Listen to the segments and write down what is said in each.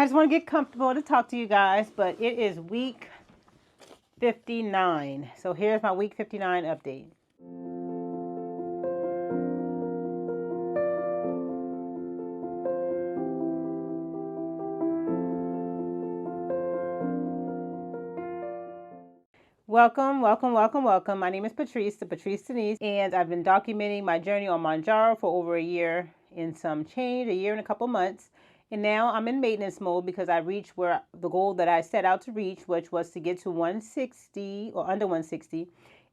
just want to get comfortable to talk to you guys, but it is week 59. So here's my week 59 update. Welcome, welcome, welcome, welcome. My name is Patrice, The.patrice.denise, and I've been documenting my journey on Mounjaro for over a year and some change, a year and a couple months. And now I'm in maintenance mode because I reached where the goal that I set out to reach, which was to get to 160 or under 160.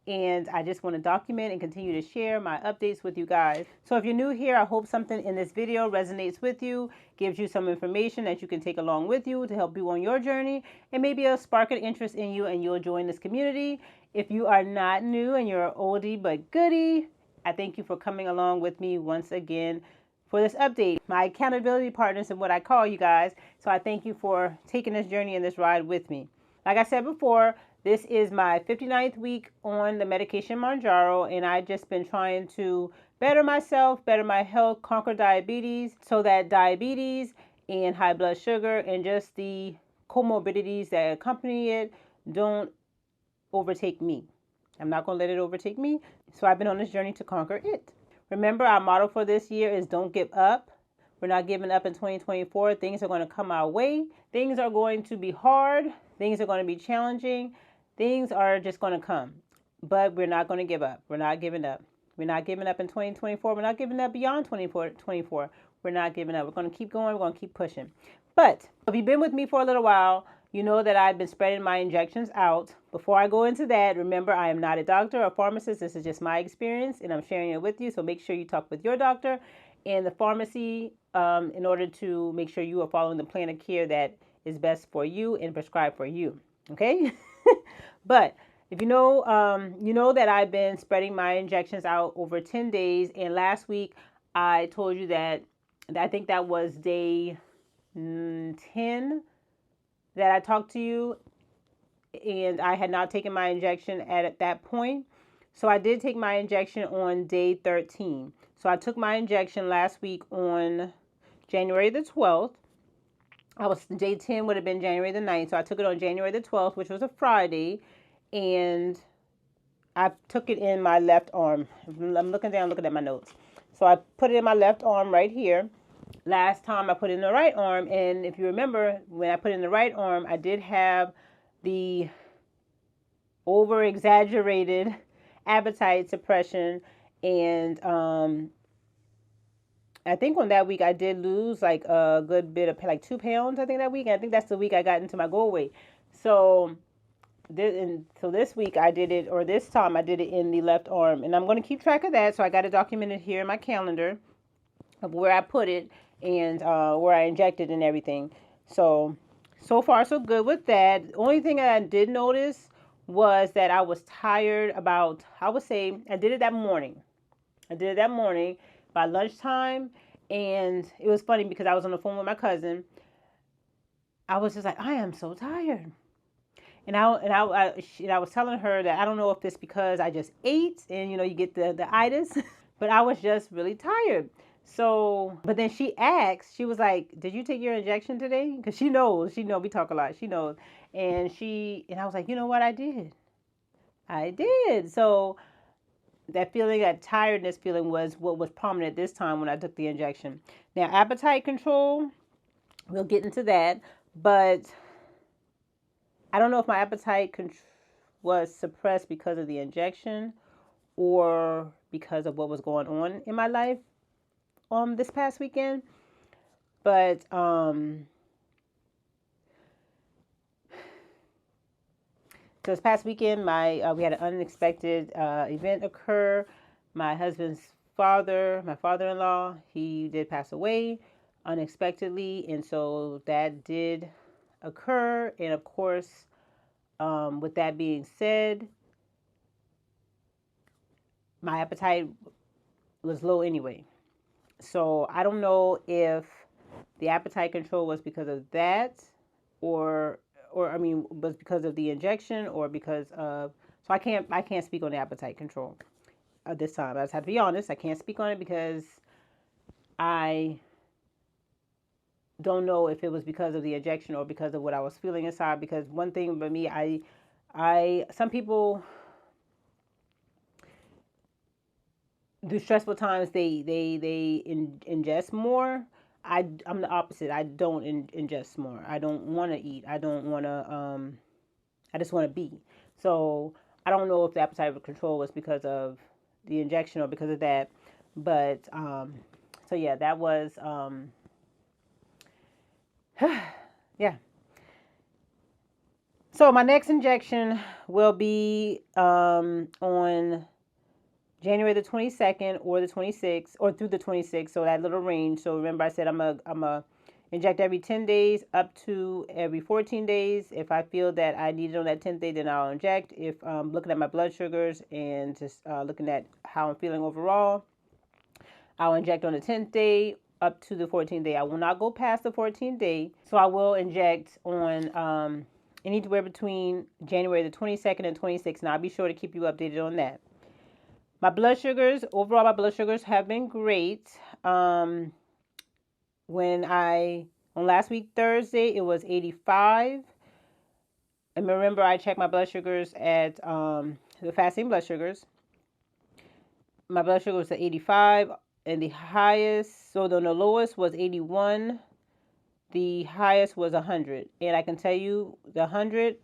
And I just want to document and continue to share my updates with you guys. So if you're new here, I hope something in this video resonates with you, gives you some information that you can take along with you to help you on your journey, and maybe it'll spark an interest in you and you'll join this community. If you are not new and you're an oldie but goodie, I thank you for coming along with me once again for this update. My accountability partners and what I call you guys. So I thank you for taking this journey and this ride with me. Like I said before, this is my 59th week on the medication Mounjaro, and I've just been trying to better myself, better my health, conquer diabetes, so that diabetes and high blood sugar and just the comorbidities that accompany it don't overtake me. I'm not going to let it overtake me. So I've been on this journey to conquer it. Remember, our motto for this year is don't give up. We're not giving up in 2024. Things are going to come our way. Things are going to be hard. Things are going to be challenging. Things are just going to come, but we're not going to give up. We're not giving up. We're not giving up in 2024. We're not giving up beyond 2024. We're not giving up. We're going to keep going. We're going to keep pushing. But if you've been with me for a little while, you know that I've been spreading my injections out. Before I go into that, remember, I am not a doctor or pharmacist. This is just my experience, and I'm sharing it with you. So make sure you talk with your doctor and the pharmacy in order to make sure you are following the plan of care that is best for you and prescribed for you. Okay? But if you know that I've been spreading my injections out over 10 days. And last week I told you that I think that was day 10 that I talked to you. And I had not taken my injection at that point. So I did take my injection on day 13. So I took my injection last week on January the 12th. Day 10 would have been January the 9th. So I took it on January the 12th, which was a Friday. And I took it in my left arm. I'm looking down, looking at my notes. So I put it in my left arm right here. Last time I put it in the right arm. And if you remember, when I put it in the right arm, I did have the over-exaggerated appetite suppression. And I think on that week I did lose like a good bit of, like 2 pounds, I think that week. And I think that's the week I got into my goal weight. So this week I did it, or this time I did it in the left arm. And I'm going to keep track of that. So I got it documented here in my calendar of where I put it and where I injected and everything. So far so good with that. The only thing I did notice was that I was tired about, I would say, I did it that morning. By lunchtime. And it was funny because I was on the phone with my cousin. I was just like, I am so tired. And I was telling her that I don't know if it's because I just ate and, you get the itis, but I was just really tired. So, but then she asked, she was like, did you take your injection today? Because she knows, we talk a lot. She knows. And I was like, you know what? I did. So that feeling, that tiredness feeling was what was prominent this time when I took the injection. Now, appetite control, we'll get into that, but I don't know if my appetite was suppressed because of the injection or because of what was going on in my life this past weekend. But so this past weekend, we had an unexpected event occur. My husband's father, my father-in-law, he did pass away unexpectedly, and so that did occur. And of course, with that being said, my appetite was low anyway. So I don't know if the appetite control was because of that, or was because of the injection, or because of. So I can't speak on the appetite control at this time. I just have to be honest. I can't speak on it because I don't know if it was because of the injection or because of what I was feeling inside. Because one thing about me, some people do stressful times, they ingest more. I'm the opposite. I don't ingest more. I don't want to eat. I don't want to. I just want to be. So I don't know if the appetite control was because of the injection or because of that. But so yeah, that was yeah. So my next injection will be on January the 22nd or the 26th or through the 26th. So that little range. So remember I said I'm a inject every 10 days up to every 14 days. If I feel that I need it on that 10th day, then I'll inject. If I'm looking at my blood sugars and just looking at how I'm feeling overall, I'll inject on the 10th day up to the 14th day. I will not go past the 14th day. So I will inject on anywhere between January the 22nd and 26th. And I'll be sure to keep you updated on that. My blood sugars, overall, my blood sugars have been great. On last week, Thursday, it was 85. And remember, I checked my blood sugars at the fasting blood sugars. My blood sugar was at 85, and the highest, so the lowest was 81. The highest was 100. And I can tell you, the 100,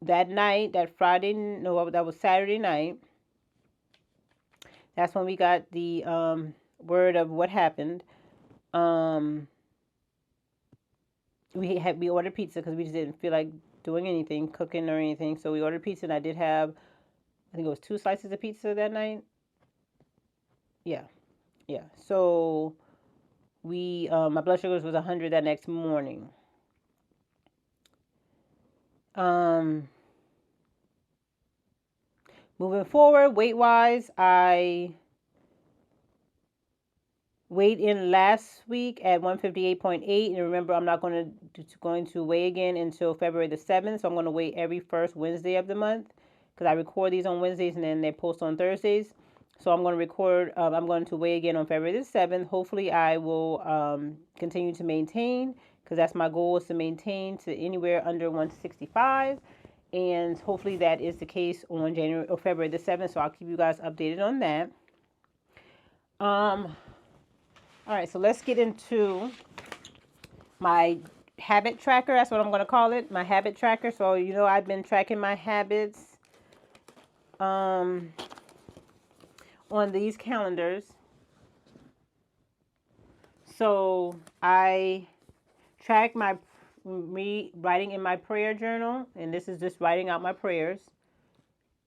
that night, that was Saturday night. That's when we got the word of what happened. We ordered pizza because we just didn't feel like doing anything, cooking or anything. So we ordered pizza, and I did have, I think it was 2 slices of pizza that night. Yeah. So my blood sugars was 100 that next morning. Moving forward, weight-wise, I weighed in last week at 158.8, and remember, I'm not going to weigh again until February the 7th, so I'm going to weigh every first Wednesday of the month, because I record these on Wednesdays and then they post on Thursdays. So I'm going to weigh again on February the 7th. Hopefully I will continue to maintain, because that's my goal, is to maintain to anywhere under 165. And hopefully that is the case on January or February the 7th. So I'll keep you guys updated on that. All right, so let's get into my habit tracker. That's what I'm going to call it, my habit tracker. So, I've been tracking my habits on these calendars. So I track me writing in my prayer journal, and this is just writing out my prayers.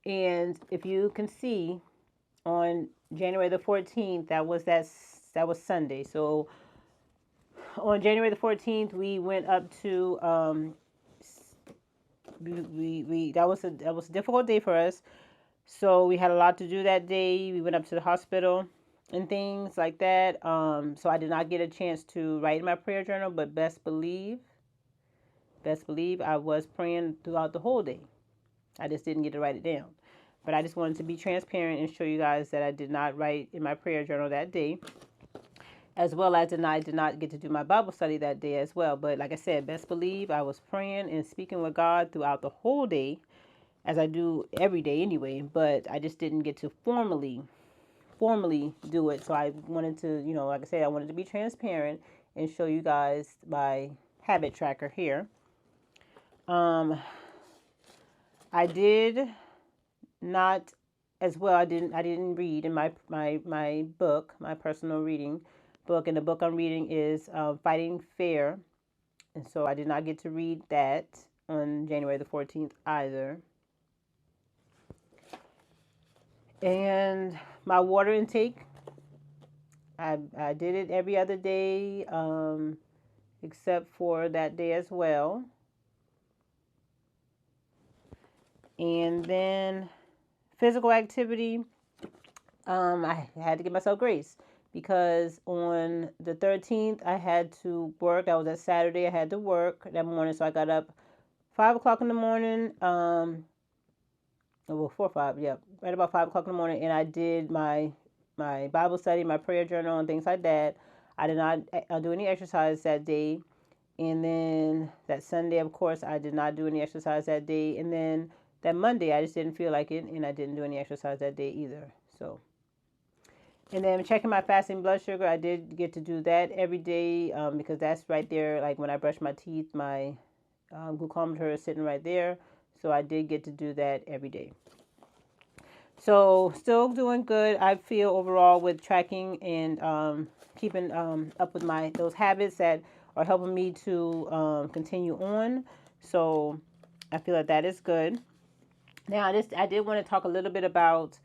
And if you can see, on January the 14th, that was Sunday. So on January the 14th, we went up to that was a difficult day for us. So we had a lot to do that day. We went up to the hospital and things like that. So I did not get a chance to write in my prayer journal, but best believe I was praying throughout the whole day. I just didn't get to write it down. But I just wanted to be transparent and show you guys that I did not write in my prayer journal that day, as well as I did not get to do my Bible study that day as well. But like I said, best believe I was praying and speaking with God throughout the whole day, as I do every day anyway. But I just didn't get to formally do it. So I wanted to, like I said, I wanted to be transparent and show you guys my habit tracker here. I did not, as well, I didn't read in my book, my personal reading book, and the book I'm reading is Fighting Fair, and so I did not get to read that on January the 14th either. And my water intake, I did it every other day except for that day as well. And then physical activity, I had to give myself grace, because on the 13th I had to work. That was a Saturday. I had to work that morning, so I got up 5 o'clock in the morning. 4 or 5, yeah, right about 5 o'clock in the morning, and I did my Bible study, my prayer journal, and things like that. I did not do any exercise that day. And then that Sunday, of course, I did not do any exercise that day. And then that Monday, I just didn't feel like it, and I didn't do any exercise that day either. So, and then checking my fasting blood sugar, I did get to do that every day, because that's right there. Like when I brush my teeth, my glucometer is sitting right there. So I did get to do that every day. So still doing good. I feel overall with tracking and keeping up with those habits that are helping me to continue on. So I feel like that is good. Now, I did want to talk a little bit about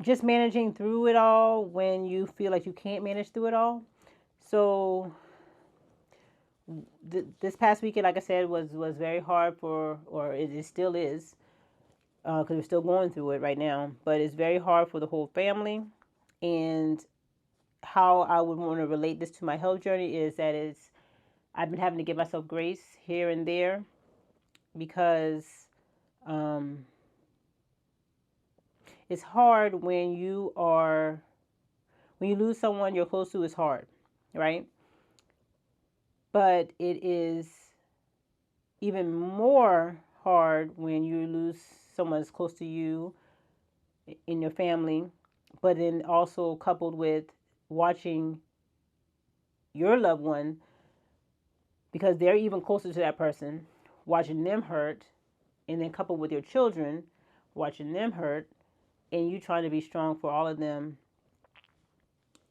just managing through it all when you feel like you can't manage through it all. So this past weekend, like I said, was very hard or it still is, because we're still going through it right now. But it's very hard for the whole family. And how I would want to relate this to my health journey is that I've been having to give myself grace here and there, because it's hard when you lose someone you're close to. Is hard, right? But it is even more hard when you lose someone that's close to you in your family, but then also coupled with watching your loved one, because they're even closer to that person, watching them hurt, and then coupled with your children, watching them hurt, and you trying to be strong for all of them.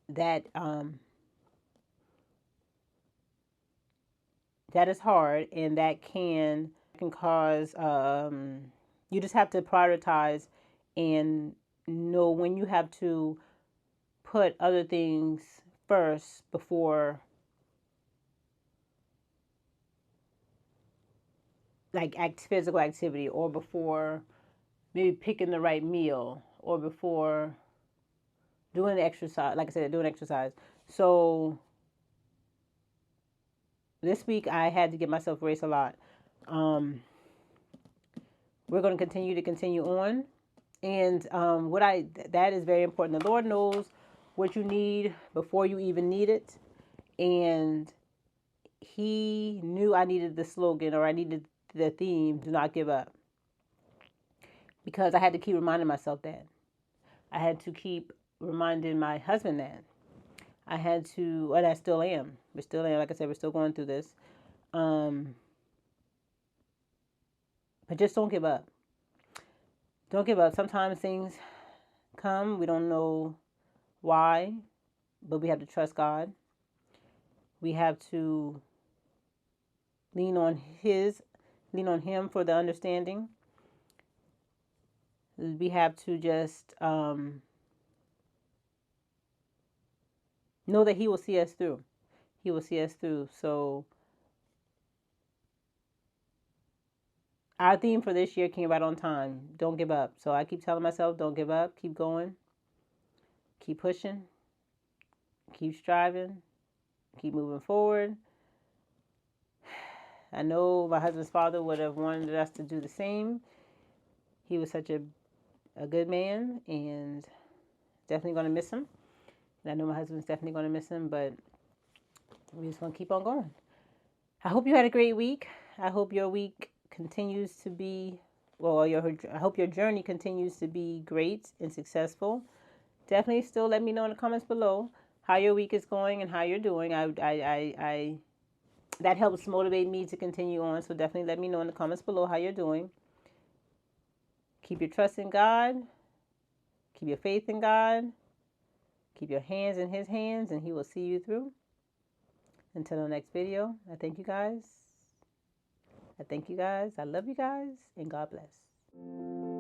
That that is hard, and that can cause you just have to prioritize and know when you have to put other things first before, like physical activity, or before maybe picking the right meal, or before doing exercise. Like I said, doing exercise. So this week I had to give myself grace a lot. We're going to continue on. And that is very important. The Lord knows what you need before you even need it. And He knew I needed the slogan, or I needed the theme, do not give up. Because I had to keep reminding myself that. I had to keep reminding my husband that. I had to, and I still am. We still am. Like I said, we're still going through this. But just don't give up. Don't give up. Sometimes things come. We don't know why, but we have to trust God. We have to lean on Him for the understanding. We have to just know that He will see us through. He will see us through. So our theme for this year came right on time. Don't give up. So I keep telling myself, don't give up. Keep going. Keep pushing. Keep striving. Keep moving forward. I know my husband's father would have wanted us to do the same. He was such a good man, and definitely going to miss him. And I know my husband's definitely going to miss him, but we just want to keep on going. I hope you had a great week. I hope your week continues to be, I hope your journey continues to be great and successful. Definitely still let me know in the comments below how your week is going and how you're doing. That helps motivate me to continue on. So definitely let me know in the comments below how you're doing. Keep your trust in God. Keep your faith in God. Keep your hands in His hands, and He will see you through. Until the next video, I thank you guys. I love you guys, and God bless.